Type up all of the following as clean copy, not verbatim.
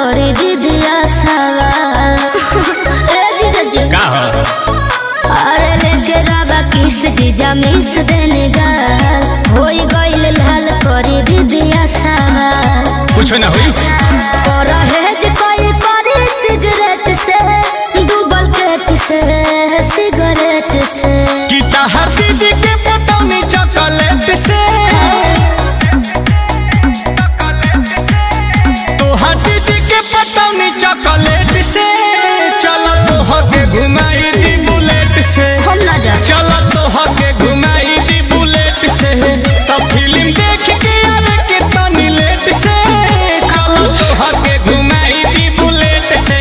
करे दीदिया सवाल ए जीजा जी का हो? अरे लेके रावा किस जीजा मिस देने गाल होई गइल लाल करे दीदिया सवाल कुछ ना हुई परहेज कोई करे सिगरेट से डूबल पेट से सिगरेट से कि तहर दीदी के पटौनी चॉकलेट से तोहर दीदी के पटौनी चॉकलेट से चलो तोहके घुमाई दी बुलेट से हम ना जा चलो तोहके घुमाई दी बुलेट से तब फिल्म देख के आवे के तनी लेट से चलो तोहके घुमाई दी बुलेट से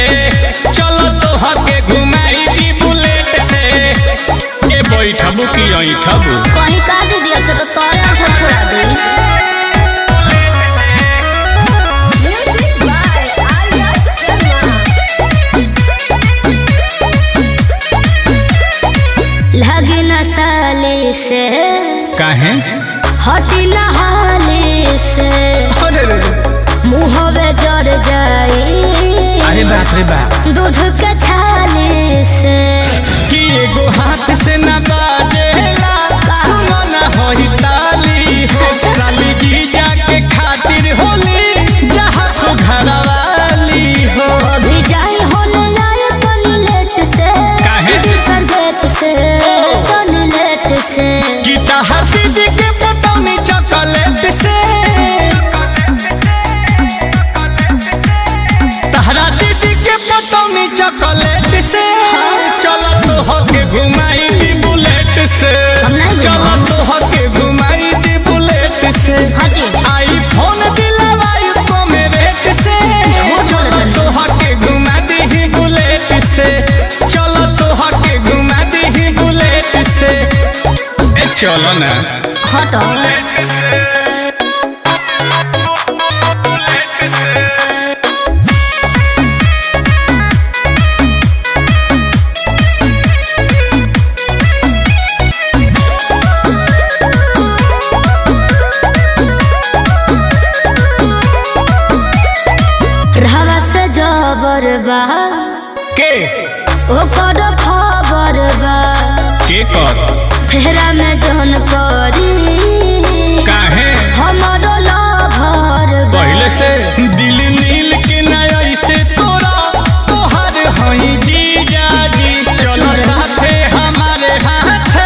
चलो तोहके घुमाई दी बुलेट से ए बैठबू की ऐठबू कहीं का दीदिया से तो तोरे आंखों छोड़ा दे लगी न साले से काहे हटी न हाले से अरे रे मुँहवे जर जाई अरे बाप रे बाप दूध के छाले से कि एगो हाथ से न बाजेला सुनो न होई ताली हो साली जी जाके खातिर होली जहाँ तो घरवाली हो अभी जाई होने लाए तनी लेट से काहे? सर गेट से तनी लेट से कि तहर दीदी के पटौनी चॉकलेट से तहरा दीदी के पटौनी चॉकलेट से चलो तोहके घुमाई दी बुलेट से हम नहीं चलो घुमाऊं। तोहके घुमाई दी बुलेट से हटी। आईफोन दिलवाई को मेरेट से चलो तोहके घुमा दी बुलेट से चलो तोहके घुमा दी बुलेट से ए चलो ना हटो रहवा से जबर बा के ओकर खबर बा के कर फेरा में जौन परी काहे हमारो लभर बा पहले से दिल नील के नया से तोरा तोहर हई जीजा जी चलो साथे हमारे हाथ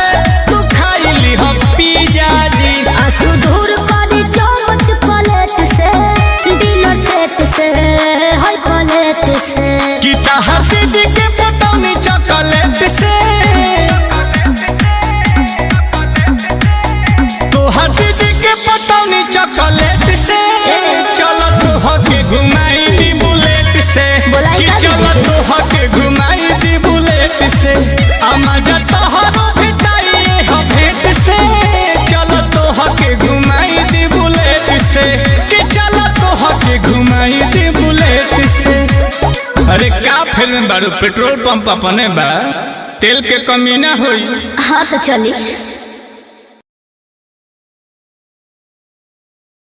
तू खाई ली हम पिज्जा जी आंसू दूर करी चमच प्लेट से डिनर सेट से हाय प्लेट से कि तहर दीदी के पटौनी चॉकलेट से तोहर दीदी के पटौनी चॉकलेट से चलो तोहके घुमाई दी बुलेट से बोलाई कि का चलो दीदी? तोहके घुमाई दी बुलेट से मजा तोहरो भेटाइए हो भेट से चलो तोहके घुमाई दी बुलेट से कि चलो तोहके घुमाई दी बुलेट से अरे का फिल्म बारू पेट्रोल पंप अपने बा तेल के कमी ना होई हाँ तो चली